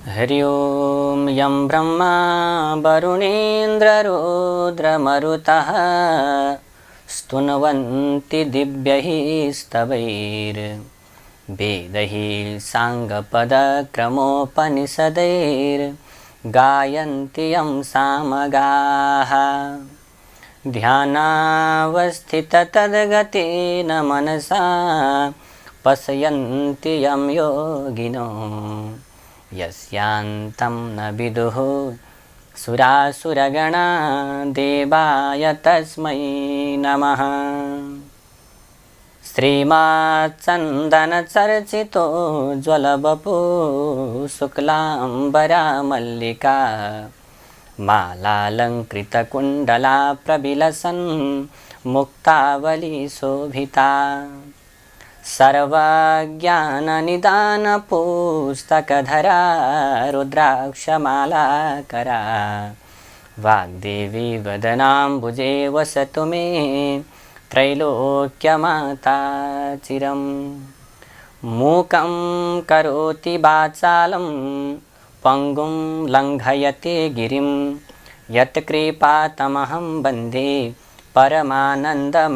हरि ओं यं ब्रह्मा वरुणेन्द्ररुद्रमरुतः स्तुन्वन्ति दिव्यैः स्तवैर्वेदैः साङ्गपदक्रमोपनिषदैर्गायन्ति यं सामगाः ध्यानावस्थिततद्गतेन मनसा पश्यन्ति यं योगिनो यस्यान्तं न विदुः सुरासुरगणा देवाय तस्मै नमः। श्रीमाच्चन्दनचर्चितो ज्वलवपु शुक्लाम्बरा मल्लिका मालालङ्कृतकुण्डला प्रविलसन् मुक्तावली शोभिता सर्वज्ञाननिदानपुस्तकधरा रुद्राक्षमालाकरा वाग्देवी वदनाम्बुजे वसतु मे त्रैलोक्यमाता चिरम्। मूकं करोति वाचालं पङ्गुं लङ्घयते गिरिं यत्कृपातमहं वन्दे परमानन्दमाधवम्।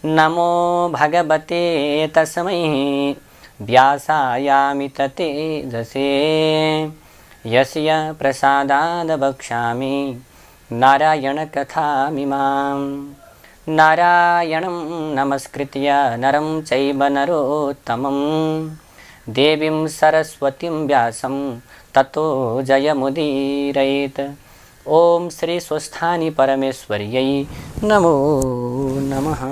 नमो भगवते तस्मै व्यासायामित तेजसे यस्य प्रसादाद् वक्ष्यामि नारायणकथामिमां। नारायणं नमस्कृत्य नरं चैव नरोत्तमं देवीं सरस्वतीं व्यासं ततो जयमुदीरयेत्। ओम श्री स्वस्थानी परमेश्वर्यै नमो नमः।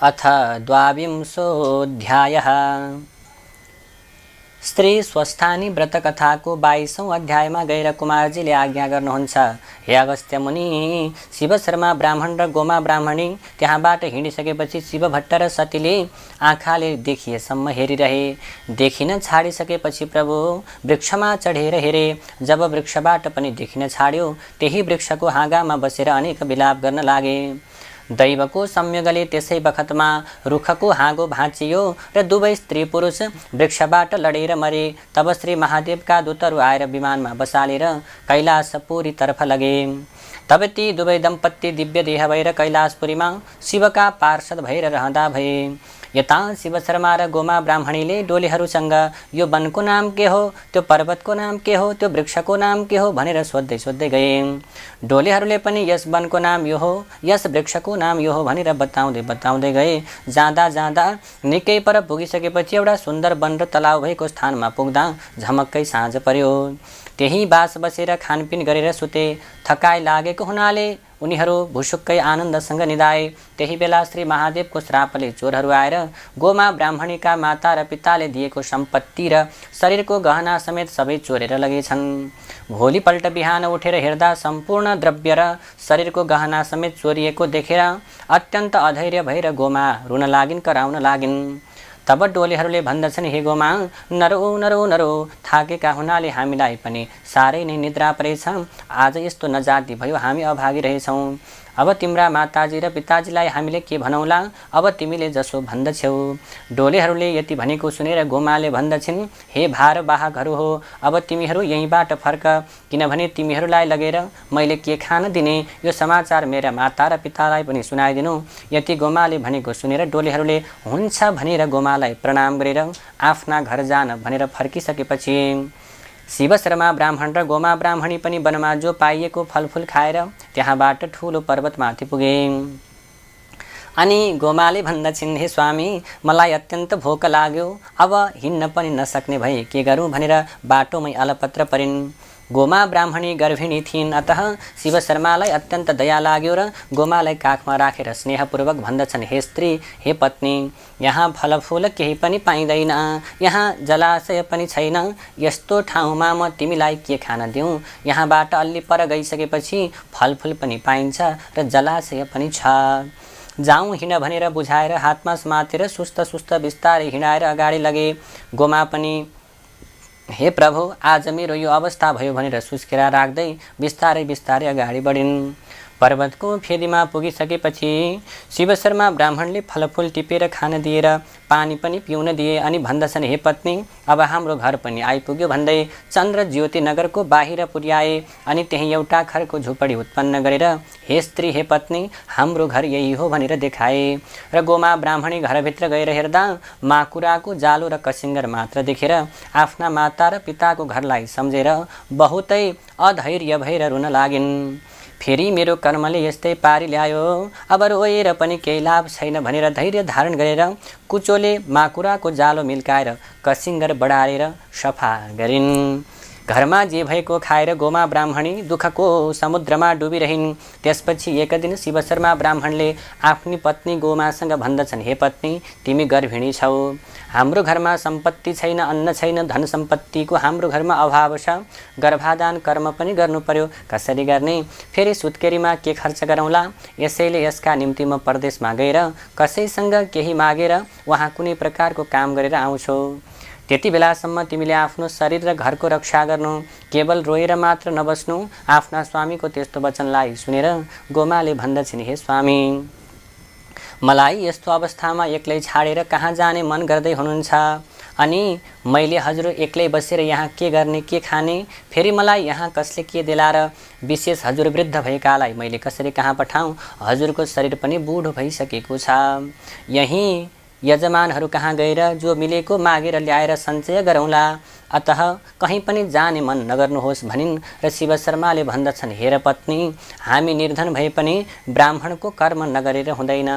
अथ द्वाविंशोऽध्यायः। स्त्री स्वस्थानी व्रत कथा को 22औं अध्यायमा गएर कुमारजीले आज्ञा गर्नुहुन्छ, हे अगस्त्य मुनि, शिव शर्मा ब्राह्मण र गोमा ब्राह्मणी त्यहाँबाट हिँडिसकेपछि शिव भट्ट र सतीले आँखाले देखिएसम्म हेरिरहे। देखिन छाडिसकेपछि प्रभु वृक्षमा चढेर हेरे। जब वृक्षबाट पनि देखिन छाड्यो, त्यही वृक्षको हाँगामा बसेर अनेक विलाप गर्न लागे। दैवको संयोगले त्यसै बखतमा रुखको हाँगो भाँचियो र दुवै स्त्री पुरुष वृक्षबाट लडेर मरे। तब श्री महादेवका दूतहरू आएर विमानमा बसालेर कैलाशपुरी तर्फ लगे। तब ती दुवै दम्पत्ति दिव्य देह भएर कैलाशपुरीमा शिवका पार्षद भएर रहँदा भए। यता शिव शर्मा र गोमा ब्राह्मणीले डोलेहरूसँग यो वनको नाम के हो, त्यो पर्वतको नाम के हो, त्यो वृक्षको नाम के हो भनेर सोध्दै सोध्दै गए। डोलेहरूले पनि यस वनको नाम यो हो, यस वृक्षको नाम यो हो भनेर बताउँदै गए। जाँदा जाँदा निकै पर पुगिसकेपछि एउटा सुन्दर वन र तलाउ भएको स्थानमा पुग्दा झमक्कै साँझ पर्यो। त्यही बास बसेर खानपिन गरेर सुते। थकाइ लागेको हुनाले उनीहरू भुसुक्कै आनन्दसँग निदाए। त्यही बेला श्री महादेवको श्रापले चोरहरू आएर गोमा ब्राह्मणीका माता र पिताले दिएको सम्पत्ति र शरीरको गहना समेत सबै चोरेर लगेछन्। भोलिपल्ट बिहान उठेर हेर्दा सम्पूर्ण द्रव्य र शरीरको गहना समेत चोरिएको देखेर अत्यन्त अधैर्य भएर गोमा रुन लागिन्, कराउन लागिन्। तब डोलेहरूले भन्दछन्, हे गोमा, नरो नरो नरो, थाकेका हुनाले हामीलाई पनि साह्रै नै निद्रा परेछ। आज यस्तो नजाति भयो, हामी अभागी रहेछौँ। अब तिम्रा माताजी र पिताजीलाई हामीले के भनौँला? अब तिमीले जसो भन्दछौ। डोलेहरूले यति भनेको सुनेर गोमाले भन्दछिन्, हे भारवाहकहरू हो, अब तिमीहरू यहीँबाट फर्क, किनभने तिमीहरूलाई लगेर मैले के खान दिने, यो समाचार मेरा माता र पितालाई पनि सुनाइदिनु। यति गोमाले भनेको सुनेर डोलेहरूले हुन्छ भनेर गोमालाई प्रणाम गरेर आफ्ना घर जान भनेर फर्किसकेपछि शिव शर्मा ब्राह्मण र गोमा ब्राह्मणी पनि वनमा जो पाइएको फलफुल खाएर त्यहाँबाट ठुलो पर्वतमाथि पुगे। अनि गोमाले भन्दछिन्, हे स्वामी, मलाई अत्यन्त भोक लाग्यो, अब हिँड्न पनि नसक्ने भए के गरौँ भनेर बाटोमै अलपत्र परिन्। गोमा ब्राह्मणी गर्भिणी थिइन्, अतः शिव शर्मालाई अत्यन्त दया लाग्यो र गोमालाई काखमा राखेर स्नेहपूर्वक भन्दछन्, हे स्त्री, हे पत्नी, यहाँ फलफुल केही पनि पाइँदैन, यहाँ जलाशय पनि छैन, यस्तो ठाउँमा म तिमीलाई के खान दिउँ? यहाँबाट अलि पर गइसकेपछि फलफुल पनि पाइन्छ र जलाशय पनि छ। जाउँ हिँड भनेर बुझाएर हातमा समातेर सुस्त सुस्त बिस्तारै हिँडाएर अगाडि लगे। गोमा पनि हे प्रभु, आज मेरो यो अवस्था भयो भनेर सुस्केरा राख्दै बिस्तारै बिस्तारै अगाडि बढिन्। पर्वतको फेदीमा पुगिसकेपछि शिव शर्मा ब्राह्मणले फलफुल टिपेर खान दिएर पानी पनि पिउन दिए अनि भन्दछन्, हे पत्नी, अब हाम्रो घर पनि आइपुग्यो भन्दै चन्द्र ज्योति नगरको बाहिर पुर्याए अनि त्यही एउटा खरको झुपडी उत्पन्न गरेर, हे स्त्री, हे पत्नी, हाम्रो घर यही हो भनेर देखाए। र गोमा ब्राह्मणी घरभित्र गएर हेर्दा माकुराको जालो र कसिङ्गर मात्र देखेर आफ्ना माता र पिताको घरलाई सम्झेर बहुतै अधैर्य भएर रुन लागिन्। फेरि मेरो कर्मले यस्तै पारी ल्यायो, अब रोएर पनि केही लाभ छैन भनेर धैर्य धारण गरेर कुचोले माकुराको जालो मिल्काएर कसिङ्गर बढारेर सफा गरिन्। घरमा जे भएको खाएर गोमा ब्राह्मणी दुःखको समुद्रमा डुबिरहिन्। त्यसपछि एक दिन शिव शर्मा ब्राह्मणले आफ्नी पत्नी गोमासँग भन्दछन्, हे पत्नी, तिमी गर्भिणी छौ, हाम्रो घरमा सम्पत्ति छैन, अन्न छैन, धन सम्पत्तिको हाम्रो घरमा अभाव छ, गर्भाधान कर्म पनि गर्नु पर्यो, कसरी गर्ने? फेरि सुत्केरीमा के खर्च गरौँला? यसैले यसका निम्ति म परदेशमा गएर कसैसँग केही मागेर वहाँ कुनै प्रकारको काम गरेर आउँछु। त्यति बेलासम्म तिमीले आफ्नो शरीर र घरको रक्षा गर्नु, केवल रोएर मात्र नबस्नु। आफ्ना स्वामीको त्यस्तो वचनलाई सुनेर गोमाले भन्दछिन्, हे स्वामी, मलाई यस्तो अवस्थामा एक्लै छाडेर कहाँ जाने मन गर्दै हुनुहुन्छ अनि मैले हजुर एक्लै बसेर यहाँ के गर्ने, के खाने? फेरि मलाई यहाँ कसले के देला र विशेष हजुर वृद्ध भएकालाई मैले कसरी कहाँ पठाउँ? हजुरको शरीर पनि बुढो भइसकेको छ। यही यजमानहरू कहाँ गएर जो मिलेको मागेर ल्याएर सञ्चय गरौँला, अतः कहीँ पनि जाने मन नगर्नुहोस् भनिन्। र शिव शर्माले भन्दछन्, हेर पत्नी, हामी निर्धन भए पनि ब्राह्मणको कर्म नगरेर हुँदैन।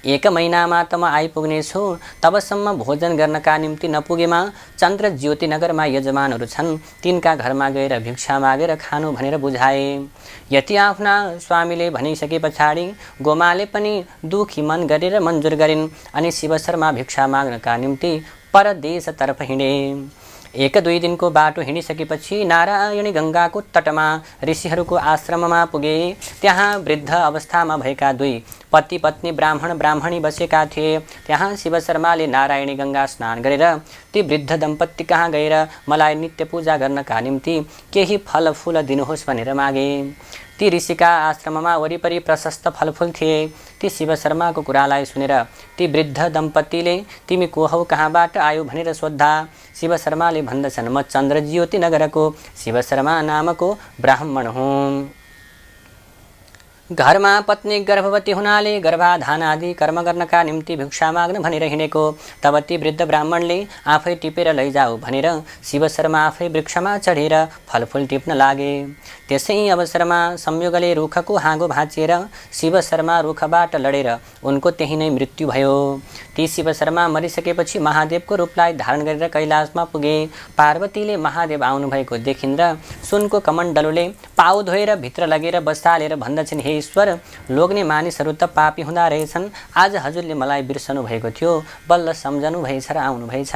1 महिनामा त म आइपुग्नेछु, तबसम्म भोजन गर्नका निम्ति नपुगेमा चन्द्र ज्योति नगरमा यजमानहरू छन्, तिनका घरमा गएर भिक्षा मागेर खानु भनेर बुझाए। यति आफ्ना स्वामीले भनिसके पछाडि गोमाले पनि दुखी मन गरेर मन्जुर गरिन् अनि शिव शर्मा भिक्षा माग्नका निम्ति परदेशतर्फ हिँडे। 1-2 दिनको बाटो हिँडिसकेपछि नारायणी गङ्गाको तटमा ऋषिहरूको आश्रममा पुगे। त्यहाँ वृद्ध अवस्थामा भएका 2 पति पत्नी ब्राह्मण ब्राह्मणी बसेका थिए। त्यहाँ शिव शर्माले नारायणी गङ्गा स्नान गरेर ती वृद्ध दम्पत्ति कहाँ गएर मलाई नित्य पूजा गर्नका निम्ति केही फलफुल दिनुहोस् भनेर मागे। ती ऋषिका आश्रममा वरिपरि प्रशस्त फलफुल थिए। ती शिव शर्माको कुरालाई सुनेर ती वृद्ध दम्पतिले, तिमी को हौ, कहाँबाट आयो भनेर सोद्धा। शिव शर्माले भन्दछन्, म चन्द्र ज्योति नगरको शिव शर्मा नामको ब्राह्मण हुँ। घरमा पत्नी गर्भवती हुनाले गर्भाधान आदि कर्म गर्नका निम्ति भिक्षा माग्न भनेर हिँडेको। तब ती वृद्ध ब्राह्मणले आफै टिपेर लैजाऊ भनेर शिव शर्मा आफै वृक्षमा चढेर फलफुल टिप्न लागे। त्यसै अवसरमा संयोगले रुखको हाँगो भाँचिएर शिव शर्मा रुखबाट लडेर उनको त्यही नै मृत्यु भयो। ती शिव शर्मा मरिसकेपछि महादेवको रूपलाई धारण गरेर कैलाशमा पुगे। पार्वतीले महादेव आउनुभएको देखिन् र सुनको कमण्डलुले पाउ धोएर भित्र लगेर बसालेर भन्दछन्, हे ईश्वर, लोग्ने मानिसहरू त पापी हुँदा रहेछन्। आज हजुरले मलाई बिर्सनु भएको थियो, बल्ल सम्झनु भएछ र आउनु भएछ।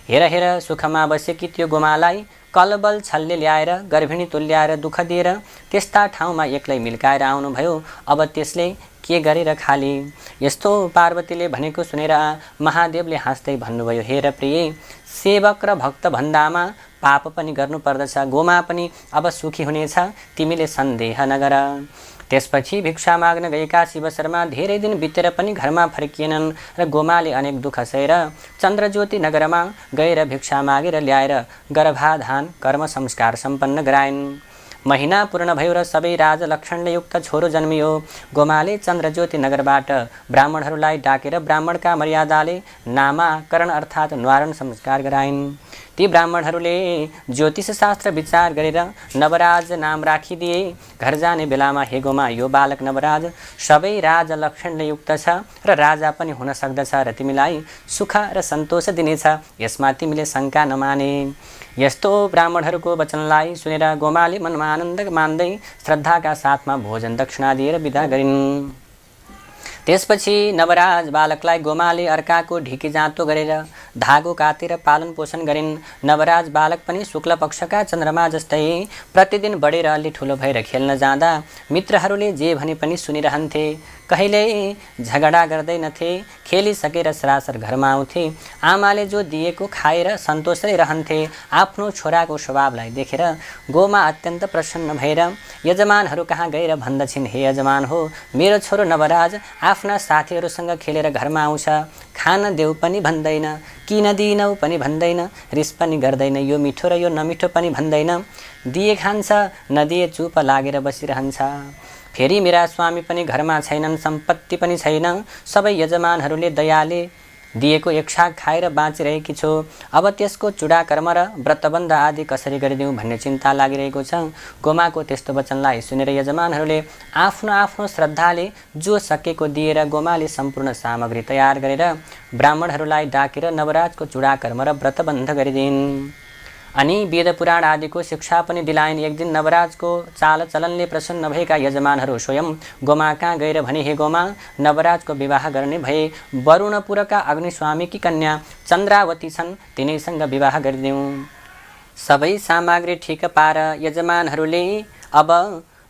हेर हेर, सुखमा बसेकी त्यो गोमालाई कलबल छलले ल्याएर गर्भिणी तुल्याएर दुःख दिएर त्यस्ता ठाउँमा एक्लै मिल्काएर आउनुभयो। अब त्यसले के गरेर खाली? यस्तो पार्वतीले भनेको सुनेर महादेवले हाँस्दै भन्नुभयो, हेर प्रिय, सेवक र भक्त भन्दामा पाप पनि गर्नु पर्दछ। गोमा पनि अब सुखी हुनेछ, तिमीले सन्देह नगर। त्यसपछि भिक्षा माग्न गएका शिव शर्मा धेरै दिन बितेर पनि घरमा फर्किएनन् र गोमाले अनेक दुःख सहेर चन्द्रज्योति नगरमा गएर भिक्षा मागेर ल्याएर गर्भाधान कर्म संस्कार सम्पन्न गराइन्। महिना पूर्ण भयो र सबै राज लक्षणले युक्त छोरो जन्मियो। गोमाले चन्द्रज्योति नगरबाट ब्राह्मणहरूलाई डाकेर ब्राह्मणका मर्यादाले नामाकरण अर्थात् न्वारण संस्कार गराइन्। ती ब्राह्मणहरूले ज्योतिष शास्त्र विचार गरेर नवराज नाम राखिदिए। घर जाने बेलामा, हे गोमा, यो बालक नवराज सबै राज लक्षणले युक्त छ र राजा पनि हुन सक्दछ र तिमीलाई सुख र सन्तोष दिनेछ, यसमा तिमीले शङ्का नमाने। यस्तो ब्राह्मणहरूको वचनलाई सुनेर गोमाले मनमा आनन्द मान्दै श्रद्धाका साथमा भोजन दक्षिणा दिएर बिदा गरिन्। त्यसपछि नवराज बालकलाई गोमाले अर्काको ढिकी जाँतो गरेर धागो काटेर पालन पोषण गरिन्। नवराज बालक पनि शुक्ल पक्षका चन्द्रमा जस्तै प्रतिदिन बढेर अलि ठुलो भएर खेल्न जाँदा मित्रहरूले जे भने पनि सुनिरहन्थे। कहिल्यै झगडा गर्दैनथे, खेलिसकेर सरासर घरमा आउँथे। आमाले जो दिएको खाएर सन्तोषै रहन्थे। आफ्नो छोराको स्वभावलाई देखेर गोमा अत्यन्त प्रसन्न भएर यजमानहरू कहाँ गएर भन्दछिन्, हे यजमान हो, मेरो छोरो नवराज आफ्ना साथीहरूसँग खेलेर घरमा आउँछ, खान देऊ पनि भन्दैन, किन दिनौ पनि भन्दैन, रिस पनि गर्दैन, यो मिठो र यो नमिठो पनि भन्दैन, दिए खान्छ नदिए चुप लागेर बसिरहन्छ। फेरि मेरा स्वामी पनि घरमा छैनन्, सम्पत्ति पनि छैन, सबै यजमानहरूले दयाले दिएको एक साग खाएर बाँचिरहेकी छु। अब त्यसको चुडा कर्म र व्रतबन्ध आदि कसरी गरिदिउँ भन्ने चिन्ता लागिरहेको छ। गोमाको त्यस्तो वचनलाई सुनेर यजमानहरूले आफ्नो आफ्नो श्रद्धाले जो सकेको दिएर गोमाले सम्पूर्ण सामग्री तयार गरेर ब्राह्मणहरूलाई डाकेर नवराजको चुडा कर्म र व्रतबन्ध गरिदिन्। अनि वेद पुराण आदिको शिक्षा पनि दिलाइन्। एक दिन नवराजको चाल चलनले प्रसन्न भएका यजमानहरू स्वयं गोमा कहाँ गएर भने, हे गोमा, नवराजको विवाह गर्ने भए वरुणपुरका अग्निस्वामीकी कन्या चन्द्रावती छन्, तिनैसँग विवाह गरिदिउँ। सबै सामग्री ठिक पार यजमानहरूले अब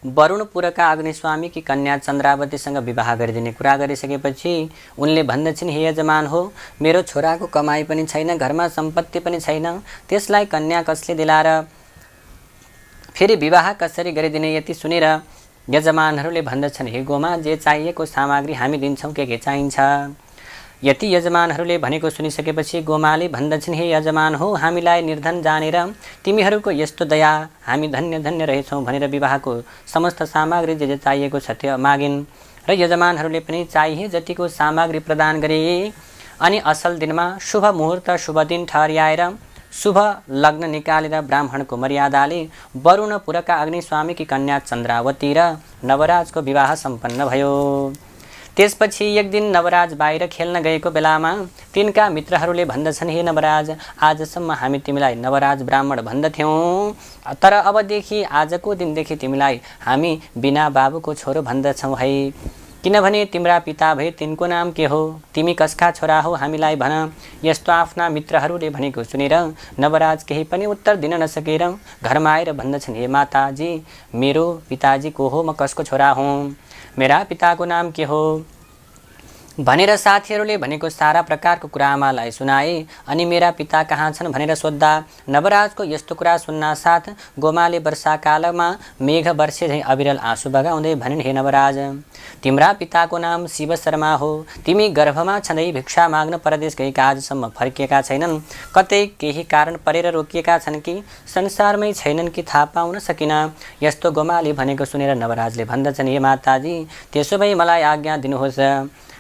वरुणपुरका अग्निस्वामीकी कन्या चन्द्रावतीसँग विवाह गरिदिने कुरा गरिसकेपछि उनले भन्दछिन्, हे यजमान हो, मेरो छोराको कमाई पनि छैन, घरमा सम्पत्ति पनि छैन, त्यसलाई कन्या कसले दिलाएर फेरि विवाह कसरी गरिदिने। यति सुनेर यजमानहरूले भन्दछन्, हे गोमा, जे चाहिएको सामग्री हामी दिन्छौँ, के चाहिन्छ। यति यजमानहरूले भनेको सुनिसकेपछि गोमाले भन्दछन्, हे यजमान हो, हामीलाई निर्धन जानेर तिमीहरूको यस्तो दया, हामी धन्य धन्य रहेछौँ भनेर विवाहको समस्त सामग्री जे चाहिएको छ त्यो मागिन्। र यजमानहरूले पनि चाहिए जतिको सामग्री प्रदान गरे। अनि असल दिनमा शुभ मुहुर्त शुभ दिन ठहर्याएर शुभ लग्न निकालेर ब्राह्मणको मर्यादाले वरुणपुरका अग्निस्वामीकी कन्या चन्द्रावती र नवराजको विवाह सम्पन्न भयो। त्यसपछि एक दिन नवराज बाहिर खेल्न गएको बेलामा तिनका मित्रहरूले भन्दछन्, हे नवराज, आजसम्म हामी तिमीलाई नवराज ब्राह्मण भन्दथ्यौँ, तर अबदेखि आजको दिनदेखि तिमीलाई हामी बिना बाबुको छोरो भन्दछौँ है। किनभने तिम्रा पिता भए तिनको नाम के हो, तिमी कसका छोरा हो, हामीलाई भन। यस्तो आफ्ना मित्रहरूले भनेको सुनेर नवराज केही पनि उत्तर दिन नसकेर घरमा आएर भन्दछन्, हे माताजी, मेरो पिताजी को हो, म कसको छोरा हुँ, मेरा पिताको नाम के हो भनेर साथीहरूले भनेको सारा प्रकारको कुरा आमालाई सुनाए। अनि मेरा पिता कहाँ छन् भनेर सोद्धा नवराजको यस्तो कुरा सुन्न साथ गोमाले वर्षाकालमा मेघ वर्षे झैँ अविरल आँसु बगाउँदै भनिन्, हे नवराज, तिम्रा पिताको नाम शिव शर्मा हो, तिमी गर्भमा छँदै भिक्षा माग्न परदेश गएका आजसम्म फर्किएका छैनन्, कतै केही कारण परेर रोकिएका छन् कि संसारमै छैनन् कि थाहा पाउन सकिन। यस्तो गोमाले भनेको सुनेर नवराजले भन्दछन्, हे माताजी, त्यसो भए मलाई आज्ञा दिनुहोस्,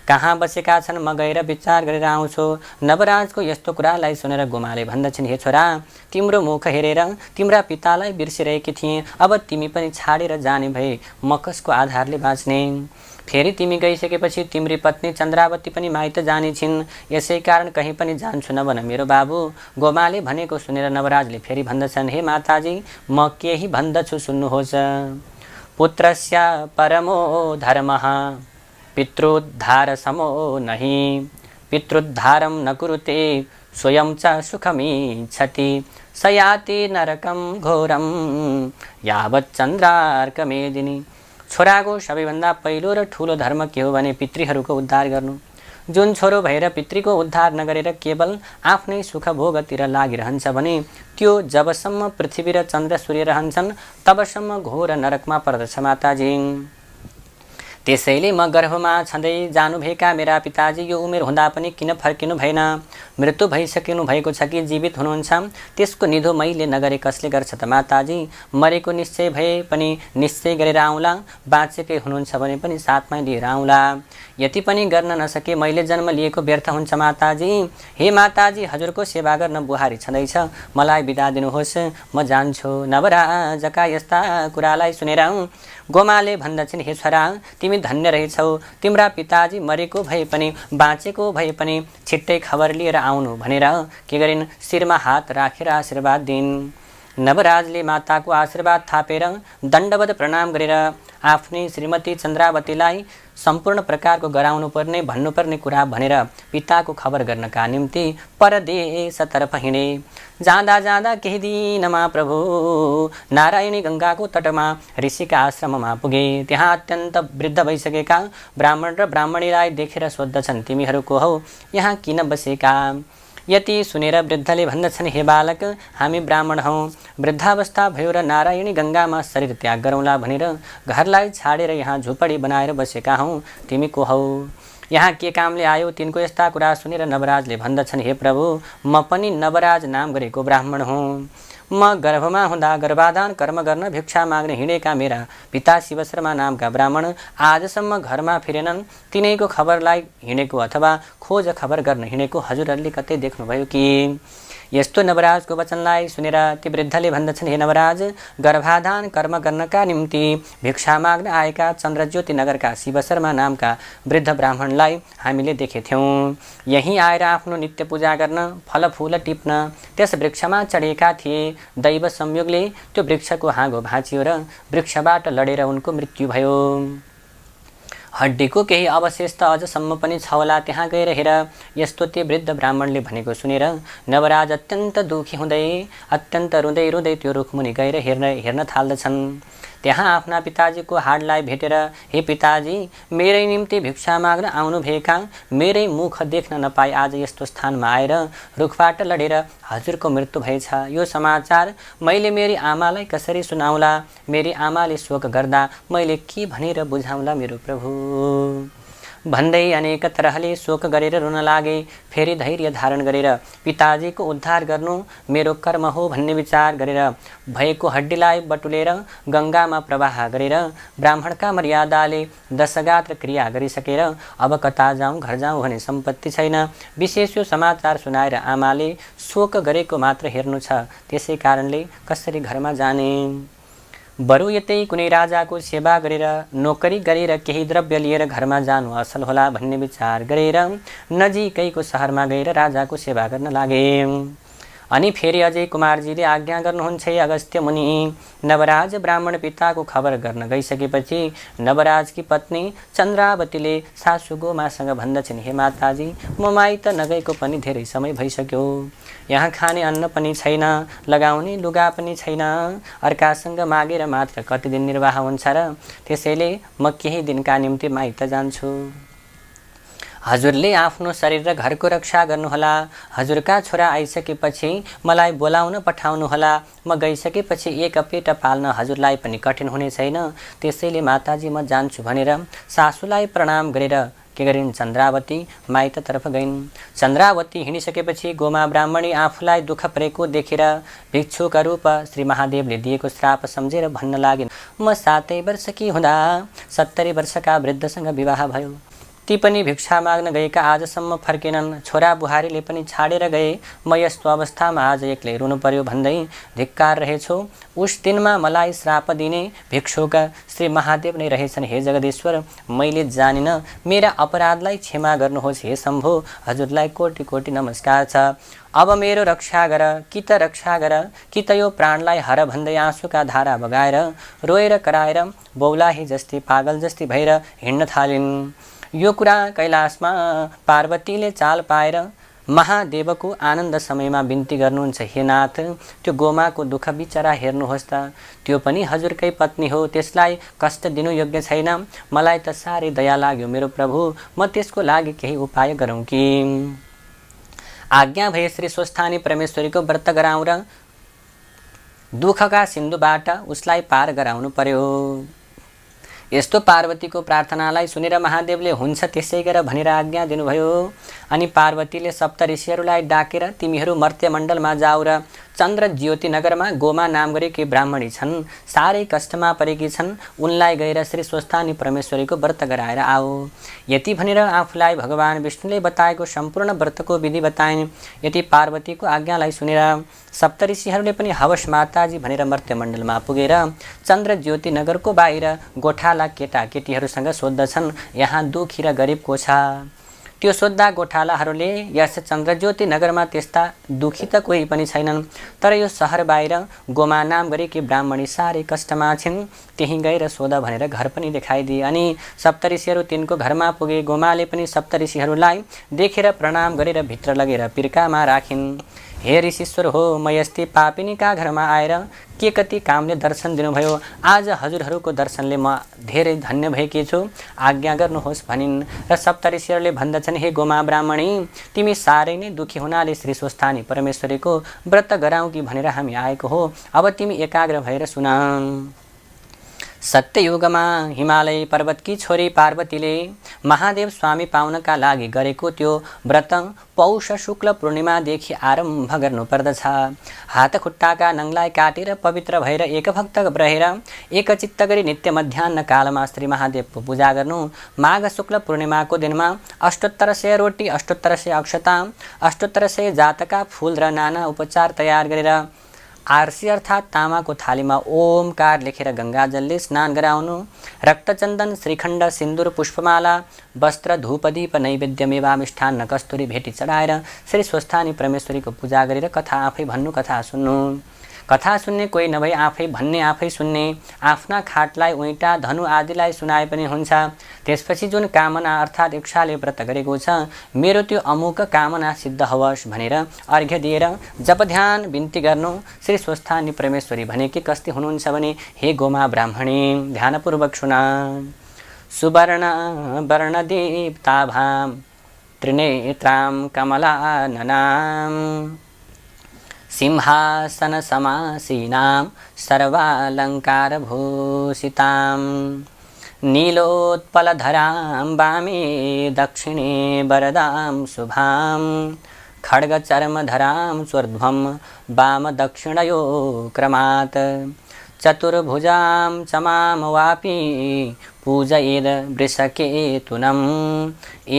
कहाँ बसेका छन्, म गएर विचार गरेर आउँछु। नवराजको यस्तो कुरालाई सुनेर गोमाले भन्दछन्, हे छोरा, तिम्रो मुख हेरेर तिम्रा पितालाई बिर्सिरहेकी थिएँ, अब तिमी पनि छाडेर जाने भए म कसको आधारले बाँच्ने। फेरि तिमी गइसकेपछि तिम्री पत्नी चन्द्रावती पनि माइत जाने छिन्, यसै कारण कहीँ पनि जान्छु नभन मेरो बाबु। गोमाले भनेको सुनेर नवराजले फेरि भन्दछन्, हे माताजी, म केही भन्दछु सुन्नुहोस्। पुत्रस्य परमो धर्मः पितृद्धार समो नहि, पितृद्धारं न कुरुते स्वयं च सुखमीच्छति, स याति नरकं घोरं यावत् चन्द्रार्कमेदिनी। छोराको सबैभन्दा पहिलो र ठुलो धर्म के हो भने पितृहरूको उद्धार गर्नु। जुन छोरो भएर पितृको उद्धार नगरेर केवल आफ्नै सुख भोगतिर लागिरहन्छ भने त्यो जबसम्म पृथ्वी र चन्द्र सूर्य रहन्छन् तबसम्म घोर नरकमा पर्दछ माताजी। त्यसैले म गर्भमा छँदै जानुभएका मेरा पिताजी यो उमेर हुँदा पनि किन फर्किनु भएन, मृत्यु भइसकिनु भएको छ कि जीवित हुनुहुन्छ, त्यसको निधो मैले नगरे कसले गर्छ त माताजी। मरेको निश्चय भए पनि निश्चय गरेर आउँला, बाँचेकै हुनुहुन्छ भने पनि साथमा लिएर आउँला, यति पनि गर्न नसके मैले जन्म लिएको व्यर्थ हुन्छ माताजी। हे माताजी, हजुरको सेवा गर्न बुहारी छँदैछ, मलाई बिदा दिनुहोस्, म जान्छु। नवराजका यस्ता कुरालाई सुनेर गोमाले भन्दछन्, हे छोरा, तिमी धन्य रहेछौ, तिम्रा पिताजी मरेको भए पनि बाँचेको भए पनि छिट्टै खबर लिएर आउनु भनेर के गरिन्, शिरमा हात राखेर आशीर्वाद दिन्। नवराजले माताको आशीर्वाद थापेर दण्डवत प्रणाम गरेर आफ्नी श्रीमती चन्द्रावतीलाई सम्पूर्ण प्रकारको गराउनुपर्ने भन्नुपर्ने कुरा भनेर पिताको खबर गर्नका निम्ति परदेशतर्फ हिँडे। जाँदा जाँदा केही दिनमा प्रभु नारायणी गङ्गाको तटमा ऋषिका आश्रममा पुगे। त्यहाँ अत्यन्त वृद्ध भइसकेका ब्राह्मण र ब्राह्मणीलाई देखेर सोद्धछन्, तिमीहरू को हौ, यहाँ किन बसेका? यति सुनेर वृद्धले भन्दछन्, हे बालक, हामी ब्राह्मण हौँ, वृद्धावस्था भयो र नारायणी गङ्गामा शरीर त्याग गरौँला भनेर घरलाई छाडेर यहाँ झुपडी बनाएर बसेका हौँ, तिमी को हौ, यहाँ के कामले आयो? तिनको यस्ता कुरा सुनेर नवराजले भन्दछन्, हे प्रभु, म पनि नवराज नाम गरेको ब्राह्मण हुँ। म गर्भमा हुँदा गर्भाधान कर्म गर्न भिक्षा माग्न हिँडेका मेरा पिता शिवशर्मा नामका ब्राह्मण आजसम्म घरमा फिरेनन्। तिनैको खबरलाई हिँडेको अथवा खोज खबर गर्न हिँडेको हजुरहरूले कतै देख्नुभयो कि? यस्तो नवराजको वचनलाई सुनेर ती वृद्धले भन्दछन्, हे नवराज, गर्भाधान कर्म गर्नका निम्ति भिक्षा माग्न आएका चन्द्रज्योति नगरका शिवशर्मा नामका वृद्ध ब्राह्मणलाई हामीले देखेथ्यौँ। यहीँ आएर आफ्नो नित्य पूजा गर्न, फलफुल टिप्न त्यस वृक्षमा चढेका थिए। दैव संयोगले त्यो वृक्षको हाँगो भाँचियो र वृक्षबाट लडेर उनको मृत्यु भयो। हड्डीको केही अवशेष त अझसम्म पनि छ होला, त्यहाँ गएर हेर। यस्तो त्यो वृद्ध ब्राह्मणले भनेको सुनेर नवराज अत्यन्त दुखी हुँदै अत्यन्त रुँदै रुँदै त्यो रुखमुनि गएर हेर्न थाल्दछन्। त्यहाँ आफ्ना पिताजीको हाडलाई भेटेर, हे पिताजी, मेरै निम्ति भिक्षा माग्न आउनुभएका मेरै मुख देख्न नपाई आज यस्तो स्थानमा आएर रुखबाट लडेर हजुरको मृत्यु भएछ। यो समाचार मैले मेरी आमालाई कसरी सुनाउला? मेरी आमाले शोक गर्दा मैले के भनेर बुझाउला मेरो प्रभु? भन्दै अनेक तरहले शोक गरेर रुन लागे। फेरि धैर्य धारण गरेर पिताजीको उद्धार गर्नु मेरो कर्म हो भन्ने विचार गरेर भएको हड्डीलाई बटुलेर गङ्गामा प्रवाह गरेर ब्राह्मणका मर्यादाले दशगात्र क्रिया गरिसकेर अब कता जाउँ, घर जाउँ भने सम्पत्ति छैन। विशेष यो समाचार सुनाएर आमाले शोक गरेको मात्र हेर्नु छ, त्यसै कारणले कसरी घरमा जाने? बरु यतै कुनै राजाको सेवा गरेर नोकरी गरेर केही द्रव्य लिएर घरमा जानु असल होला भन्ने विचार गरेर नजिकैको सहरमा गएर राजाको सेवा गर्न लागे। अनि फेरि अझै कुमारजीले आज्ञा गर्नुहुन्छ, अगस्त्य मुनि, नवराज ब्राह्मण पिताको खबर गर्न गइसकेपछि नवराजकी पत्नी चन्द्रावतीले सासु गोमासँग भन्दछन्, हे माताजी, म माइत नगएको पनि धेरै समय भइसक्यो। यहाँ खाने अन्न पनि छैन, लगाउने लुगा पनि छैन, अर्कासँग मागेर मात्र कति दिन निर्वाह हुन्छ र? त्यसैले म केही दिनका निम्ति माइत जान्छु। हजुरले आफ्नो शरीर र घरको रक्षा गर्नुहोला। हजुरका छोरा आइसकेपछि मलाई बोलाउन पठाउनुहोला। म गइसकेपछि एक पेट पाल्न हजुरलाई पनि कठिन हुने छैन। त्यसैले माताजी म जान्छु भनेर सासूलाई प्रणाम गरेर के गरिन्? चन्द्रावती माइततर्फ गइन्। चन्द्रावती हिँडिसकेपछि गोमा ब्राह्मणी आफूलाई दुःख परेको देखेर भिक्षुका रूप श्री महादेवले दिएको श्राप सम्झेर भन्न लागिन्, म 7 वर्षकी हुँदा 70 वर्षका वृद्धसँग विवाह भयो। ती पनि भिक्षा माग्न गएका आजसम्म फर्केनन्। छोरा बुहारीले पनि छाडेर गए। म यस्तो अवस्थामा आज एक्लै रुनु पर्यो भन्दै धिक्कार रहेछौ। उस दिनमा मलाई श्राप दिने भिक्षुक श्री महादेव नै रहेछन्। हे जगदीश्वर, मैले जानिन, मेरा अपराधलाई क्षमा गर्नुहोस्। हे शम्भो, हजुरलाई कोटि कोटि नमस्कार छ। अब मेरो रक्षा गर, कि त रक्षा गर, कि त यो प्राणलाई हर भन्दै आँसुका धारा बगाएर रोएर कराएर बौलाही जस्तै पागल जस्तै भएर हिँड्न थालिन्। यो कुरा कैलाशमा पार्वतीले चाल पाएर महादेवको आनन्द समयमा बिन्ती गर्नुहुन्छ, हे नाथ, त्यो गोमाको दुःख बिचरा हेर्नुहोस् त, त्यो पनि हजुरकै पत्नी हो, त्यसलाई कष्ट दिनु योग्य छैन। मलाई त साह्रै दया लाग्यो मेरो प्रभु, म त्यसको लागि केही उपाय गरौँ कि? आज्ञा भए श्री स्वस्थानी परमेश्वरीको व्रत गराउँ र दुःखका सिन्धुबाट उसलाई पार गराउनु पर्यो। यस्तो पार्वतीको प्रार्थनालाई सुनेर महादेवले हुन्छ त्यसै गर भनेर आज्ञा दिनुभयो। अनि पार्वतीले सप्त ऋषिहरूलाई डाकेर तिमीहरू मर्त्यमण्डलमा जाऊ र चन्द्र ज्योति नगरमा गोमा नाम गरेकी ब्राह्मणी छन्, साह्रै कष्टमा परेकी छन्, उनलाई गएर श्री स्वस्थानी परमेश्वरीको व्रत गराएर आओ। यति भनेर आफूलाई भगवान विष्णुले बताएको सम्पूर्ण व्रतको विधि बताइन्। यति पार्वतीको आज्ञालाई सुनेर सप्त ऋषिहरूले पनि हवस माताजी भनेर मर्त्यमण्डलमा पुगेर चन्द्र ज्योति नगरको बाहिर गोठाला केटाकेटीहरूसँग सोद्धछन्, यहाँ दुखी र गरिब को छ? त्यो सोद्धा गोठालाहरूले यस चन्द्रज्योति नगरमा त्यस्ता दुखी त कोही पनि छैनन्, तर यो सहर बाहिर गोमा नाम गरेकी ब्राह्मणी साह्रै कष्टमा छिन्। त्यहीँ गएर सोध भनेर घर पनि देखाइदिए अनि सप्तऋषिहरू तिनको घरमा पुगे। गोमाले पनि सप्तऋषिहरूलाई देखेर प्रणाम गरेर भित्र लगेर पिर्कामा राखिन्। हे ऋषीश्वर हो, म यस्तै पापिनीका घरमा आएर के कति कामले दर्शन दिनुभयो। आज हजुरहरूको दर्शनले म धेरै धन्य भएकी छु, आज्ञा गर्नुहोस् भनिन्। र सप्तऋषिहरूले भन्दछन्, हे गोमा ब्राह्मणी, तिमी साह्रै नै दुखी हुनाले श्री स्वस्थानी परमेश्वरीको व्रत गराउँ कि भनेर हामी आएको हो। अब तिमी एकाग्र भएर सुन। सत्ययुगमा हिमालय पर्वतकी छोरी पार्वतीले महादेव स्वामी पाउनका लागि गरेको त्यो व्रत पौष शुक्ल पूर्णिमादेखि आरम्भ गर्नुपर्दछ। हात खुट्टाका नङलाई काटेर पवित्र भएर एकभक्त रहेर एकचित्त गरी नित्य मध्याह्न कालमा श्री महादेवको पूजा गर्नु। माघ शुक्ल पूर्णिमाको दिनमा 800 रोटी, 800 अक्षता, 800 जातका फूल र नाना उपचार तयार गरेर आरसी अर्थात् तामाको थालीमा ओमकार लेखेर गङ्गाजलले स्नान गराउनु। रक्तचन्दन, श्रीखण्ड, सिन्दुर, पुष्पमाला, वस्त्र, धूपदीप, नैवेद्य, मेवा, मिष्ठान्न, कस्तुरी भेटी चढाएर श्री स्वस्थानी परमेश्वरीको पूजा गरेर कथा आफै भन्नु, कथा सुन्नु। कथा सुन्ने कोही नभई आफै भन्ने, आफै सुन्ने। आफ्ना खाटलाई उइटा, धनु आदिलाई सुनाए पनि हुन्छ। त्यसपछि जुन कामना अर्थात् इच्छाले व्रत गरेको छ, मेरो त्यो अमुक कामना सिद्ध होस् भनेर अर्घ्य दिएर जप ध्यान बिन्ती गर्नु। श्री स्वस्थानी परमेश्वरी भनेकी कस्ती हुनुहुन्छ भने, हे गोमा ब्राह्मणी, ध्यानपूर्वक सुना। सुवर्ण वर्णदीप्ताभां त्रिनेत्रां कमलाननां सिंहासन समासीनां सर्वालङ्कारभूषितां नीलोत्पलधरां वामे दक्षिणे वरदां शुभां खड्गचर्मधरां स्वर्ध्वं वामदक्षिणयो क्रमात् चतुर्भुजां च मां वापि पूजयेद् वृषकेतुनम्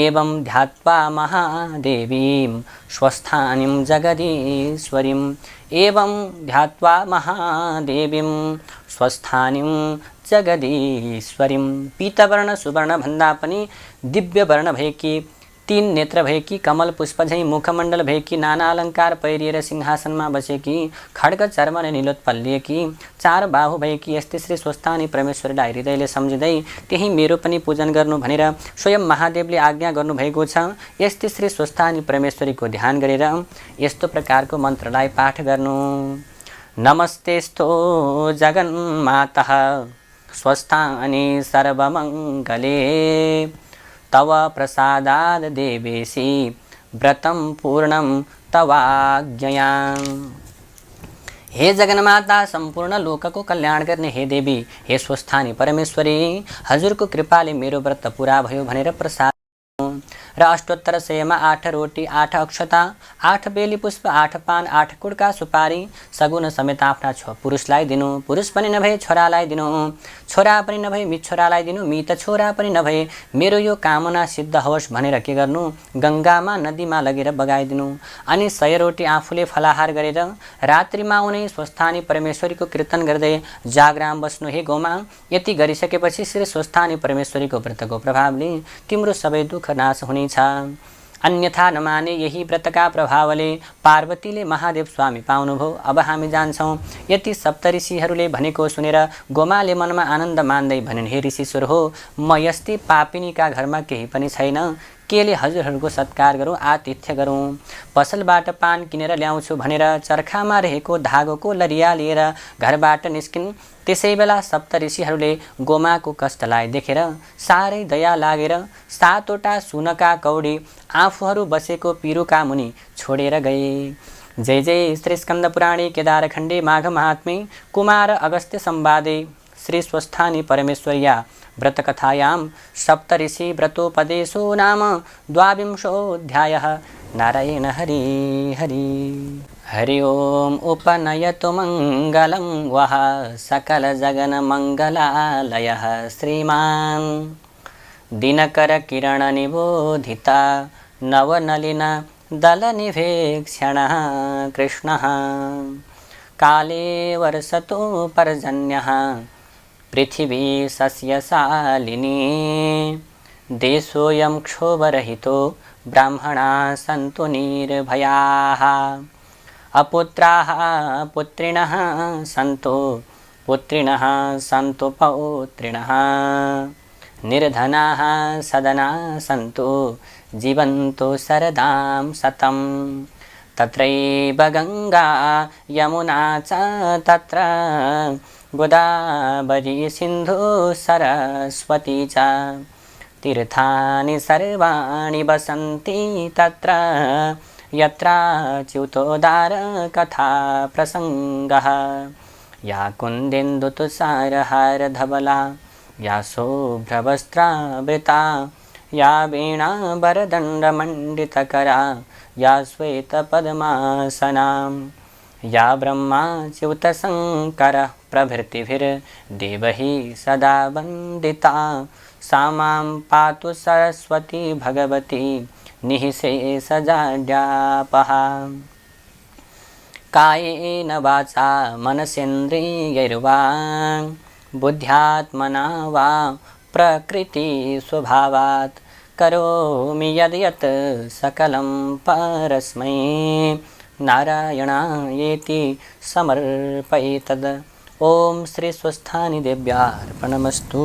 एवं ध्यात्वा महादेवीं स्वस्थानीं जगदीश्वरीम् एवं ध्यात्वा महादेवीं स्वस्थानीं जगदीश्वरीं। पीतवर्ण सुवर्ण भन्दा पनि दिव्य वर्ण भएकी, 3 नेत्र भएकी, कमल पुष्प झैं मुखमण्डल भएकी, नाना अलङ्कार पहिरिएर सिंहासनमा बसेकी, खड्ग चर्म र नीलोत्पल लिएकी, 4 बाहु भएकी यस्तै श्री स्वस्थानी परमेश्वरीलाई हृदयले सम्झिँदै त्यही मेरो पनि पूजन गर्नु भनेर स्वयं महादेवले आज्ञा गर्नुभएको छ। यस्तै श्री स्वस्थानी परमेश्वरीको ध्यान गरेर यस्तो प्रकारको मन्त्रलाई पाठ गर्नु। नमस्तेस्तु जगन्मातः स्वस्थानी सर्वमङ्गले तव प्रसादाद् देवेशी व्रतं पूर्णं तवाज्ञया। हे जगन्माता, सम्पूर्ण लोकको कल्याण गर्ने हे देवी, हे स्वस्थानी परमेश्वरी, हजुरको कृपाले मेरो व्रत पुरा भयो भनेर प्रसाद र अष्टोत्तर 100मा 8 रोटी, 8 अक्षता, 8 बेली पुष्प, 8 पान, 8 कुडका सुपारी सगुन समेत आफ्ना पुरुषलाई दिनु। पुरुष पनि नभए छोरालाई दिनु, छोरा पनि नभए मित छोरालाई दिनु, मित छोरा पनि नभए मेरो यो कामना सिद्ध होस् भनेर के गर्नु, गङ्गामा नदीमा लगेर बगाइदिनु। अनि 100 रोटी आफूले फलाहार गरेर रात्रिमा उनी स्वस्थानी परमेश्वरीको कीर्तन गर्दै जागराम बस्नु। हे गोमा, यति गरिसकेपछि श्री स्वस्थानी परमेश्वरीको व्रतको प्रभावले तिम्रो सबै दुःख नाश हुनेछ। अन्यथा नमाने यही व्रतका प्रभावले पार्वतीले महादेव स्वामी पाउनुभयो। अब हामी जान्छौँ। यति सप्तऋषिहरूले भनेको सुनेर गोमाले मनमा आनन्द मान्दै भनिन्, हे ऋषीश्वर हो, म यस्तै पापिनीका घरमा केही पनि छैन, केले हजुरहरूको सत्कार गरौँ, आतिथ्य गरौँ। पसलबाट पान किनेर ल्याउँछु भनेर चर्खामा रहेको धागोको लरिया लिएर घरबाट निस्किन्। त्यसै बेला सप्तऋषिहरूले गोमाको कष्टलाई देखेर साह्रै दया लागेर 7वटा सुनका कौडी आफूहरू बसेको पिरुका मुनि छोडेर गए। जय जय श्री स्कन्द पुराणे केदारखण्डे माघ महात्म्ये कुमार अगस्त्य संवादे श्री स्वस्थानी परमेश्वर्या व्रतकथायां सप्तऋषि व्रतोपदेशो नाम 22 नारायण हरि हरि। हरि ओम उपनयतु मंगलं वः सकल जगन मंगलालयः श्रीमान् दिनकर किरण निबोधिता नवनलिन दल निवेक्षणः कृष्णः काले वर्षतु पर्जन्यः पृथिवी सस्यशालिनी देशोऽयं क्षोभरहितो ब्राह्मणाः सन्तु निर्भयाः अपुत्राः पुत्रिणः सन्तु पुत्रिणः सन्तु पौत्रिणः निर्धनाः सदनाः सन्तु जीवन्तु शरदां शतं तत्रैव गङ्गा यमुना च तत्र गोदावरी सिन्धु सरस्वती च तीर्थानि सर्वाणि वसन्ति तत्र यत्राच्युतोदार कथा प्रसङ्गः या कुन्देन्दुतुषारहारधवला या शुभ्रवस्त्रावृता या वीणावरदण्डमण्डितकरा या श्वेतपद्मासना या ब्रह्माच्युतशङ्करः प्रभृतिभिर्देवैः सदा वन्दिता सा मां पातु सरस्वती भगवती निःशेषजाड्यापहा कायेन वाचा मनसेन्द्रियैर्वा बुद्ध्यात्मना वा प्रकृतिस्वभावात् करोमि यद्यत् सकलं परस्मै नारायणायेति समर्पयेतद्। ॐ श्री स्वस्थानि देव्यार्पणमस्तु।